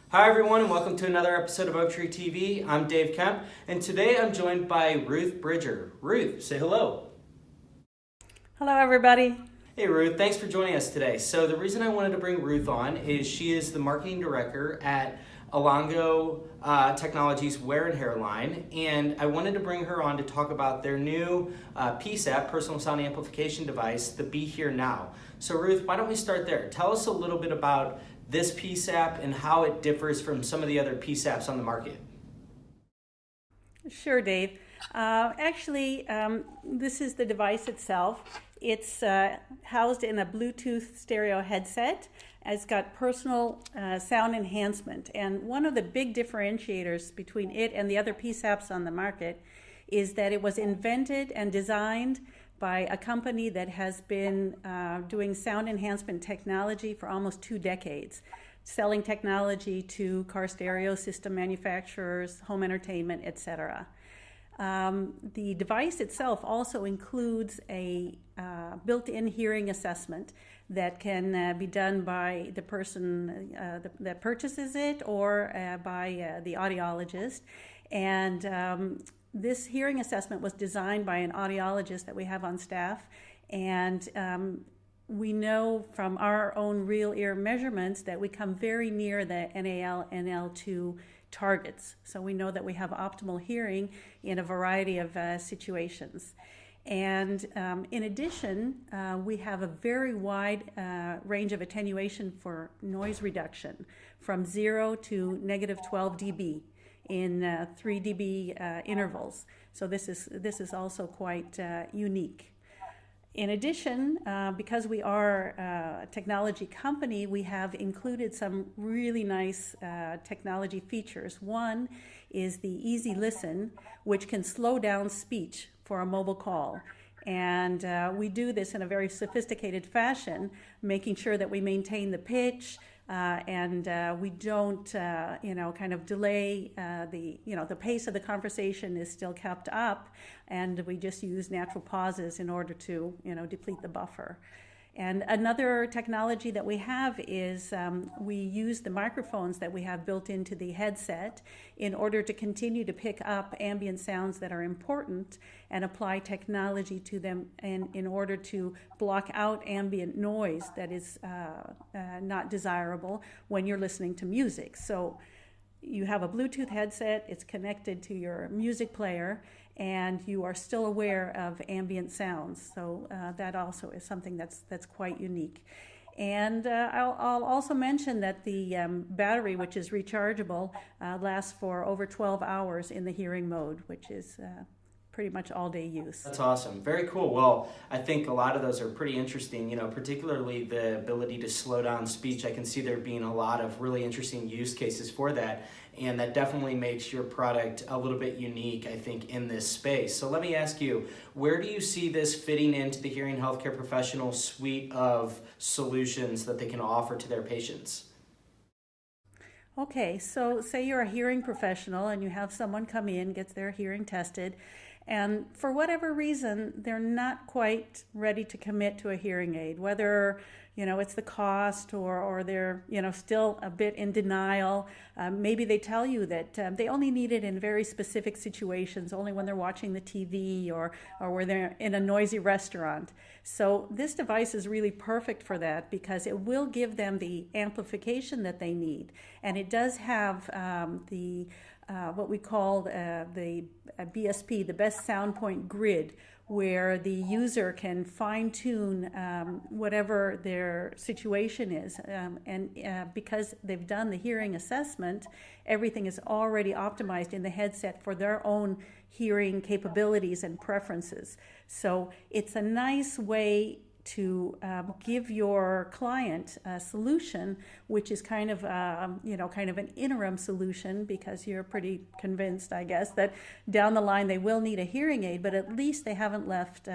Hi everyone and welcome to another episode of Oaktree TV. I'm Dave Kemp and today I'm joined by Ruth Bridger. Ruth, say hello. Hello everybody. Hey Ruth, thanks for joining us today. So the reason I wanted to bring Ruth on is she is the marketing director at Alango Technologies Wear and Hair line, and I wanted to bring her on to talk about their new PSAP, personal sound amplification device, the BeHear Now. So Ruth, why don't we start there? Tell us a little bit about this PSAP and how it differs from some of the other PSAPs on the market. Sure, Dave. This is the device itself. It's housed in a Bluetooth stereo headset. It's got personal sound enhancement. And one of the big differentiators between it and the other PSAPs on the market is that it was invented and designed by a company that has been doing sound enhancement technology for almost 2 decades, selling technology to car stereo system manufacturers, home entertainment, etc. The device itself also includes a built-in hearing assessment that can be done by the person that purchases it or by the audiologist. And this hearing assessment was designed by an audiologist that we have on staff, and we know from our own real ear measurements that we come very near the NAL, NL2 targets. So we know that we have optimal hearing in a variety of situations. And in addition, we have a very wide range of attenuation for noise reduction from 0 to negative 12 dB in 3 dB intervals. So this is also quite unique. In addition, because we are a technology company, we have included some really nice technology features. One is the Easy Listen, which can slow down speech for a mobile call. And we do this in a very sophisticated fashion, making sure that we maintain the pitch, and we don't, kind of delay the pace of the conversation is still kept up, and we just use natural pauses in order to, deplete the buffer. And another technology that we have is we use the microphones that we have built into the headset in order to continue to pick up ambient sounds that are important and apply technology to them in order to block out ambient noise that is not desirable when you're listening to music. So you have a Bluetooth headset, it's connected to your music player, and you are still aware of ambient sounds. So that also is something that's quite unique. And I'll also mention that the battery, which is rechargeable, lasts for over 12 hours in the hearing mode, which is pretty much all day use. That's awesome. Very cool. Well, I think a lot of those are pretty interesting, particularly the ability to slow down speech. I can see there being a lot of really interesting use cases for that. And that definitely makes your product a little bit unique, I think, in this space. So let me ask you, where do you see this fitting into the hearing healthcare professional suite of solutions that they can offer to their patients? Okay, so say you're a hearing professional and you have someone come in, gets their hearing tested, and for whatever reason, they're not quite ready to commit to a hearing aid, whether it's the cost or they're still a bit in denial. Maybe they tell you that they only need it in very specific situations, only when they're watching the TV or where they're in a noisy restaurant. So this device is really perfect for that because it will give them the amplification that they need, and it does have what we call the BSP, the best sound point grid, where the user can fine-tune whatever their situation is. Because they've done the hearing assessment, everything is already optimized in the headset for their own hearing capabilities and preferences. So it's a nice way to give your client a solution, which is kind of an interim solution, because you're pretty convinced, I guess, that down the line they will need a hearing aid, but at least they haven't left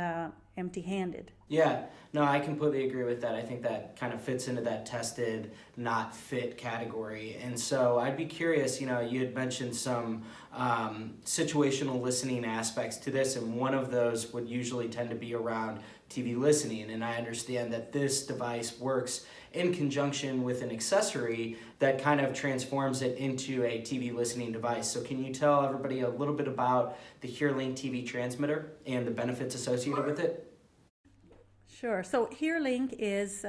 empty-handed. Yeah, no, I completely agree with that. I think that kind of fits into that tested, not fit category. And so I'd be curious, you had mentioned some situational listening aspects to this, and one of those would usually tend to be around TV listening, and I understand that this device works in conjunction with an accessory that kind of transforms it into a TV listening device. So can you tell everybody a little bit about the HearLink TV transmitter and the benefits associated with it? Sure. So HearLink is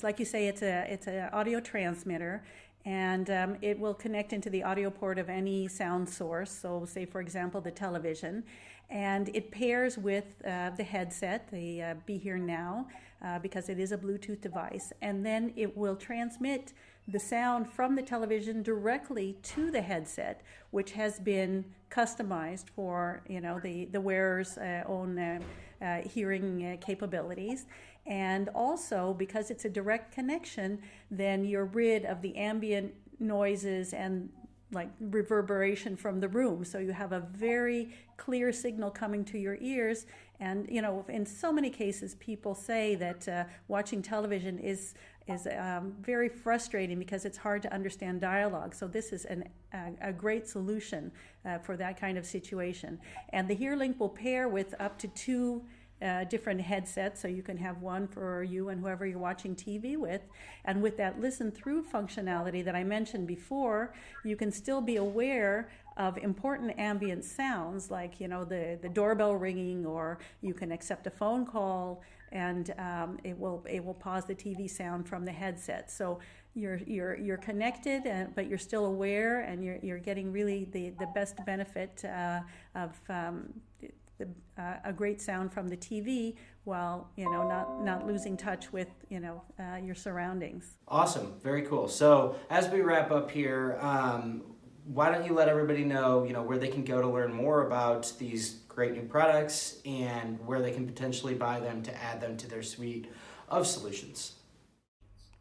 like you say, it's an audio transmitter, and it will connect into the audio port of any sound source. So, say for example, the television, and it pairs with the headset, the BeHear Now, because it is a Bluetooth device, and then it will transmit the sound from the television directly to the headset, which has been customized for the wearer's own hearing capabilities. And also, because it's a direct connection, then you're rid of the ambient noises and like reverberation from the room. So you have a very clear signal coming to your ears. And in so many cases, people say that watching television is very frustrating because it's hard to understand dialogue. So this is a great solution for that kind of situation. And the HearLink will pair with up to 2 different headsets, so you can have one for you and whoever you're watching TV with. And with that listen through functionality that I mentioned before, you can still be aware of important ambient sounds like the doorbell ringing, or you can accept a phone call, and it will pause the TV sound from the headset. So you're connected, but you're still aware, and you're getting really the best benefit of a great sound from the TV, while not losing touch with your surroundings. Awesome, very cool. So as we wrap up here, why don't you let everybody know where they can go to learn more about these great new products and where they can potentially buy them to add them to their suite of solutions.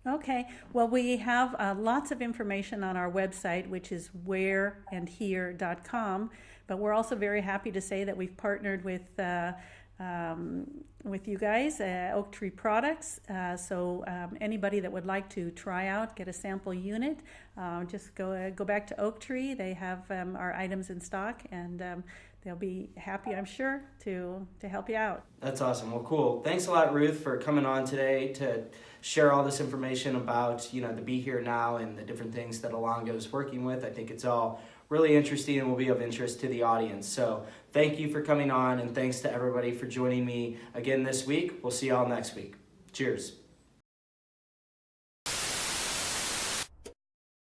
Okay, well, we have lots of information on our website, which is wearandhear.com, but we're also very happy to say that we've partnered with you guys, Oaktree products. So anybody that would like to try out, get a sample unit, just go back to Oaktree. They have our items in stock, and they'll be happy, I'm sure, to help you out. That's awesome. Well, cool. Thanks a lot, Ruth, for coming on today to share all this information about the BeHear Now and the different things that Alango is working with. I think it's all really interesting and will be of interest to the audience. So thank you for coming on, and thanks to everybody for joining me again this week. We'll see y'all next week. Cheers.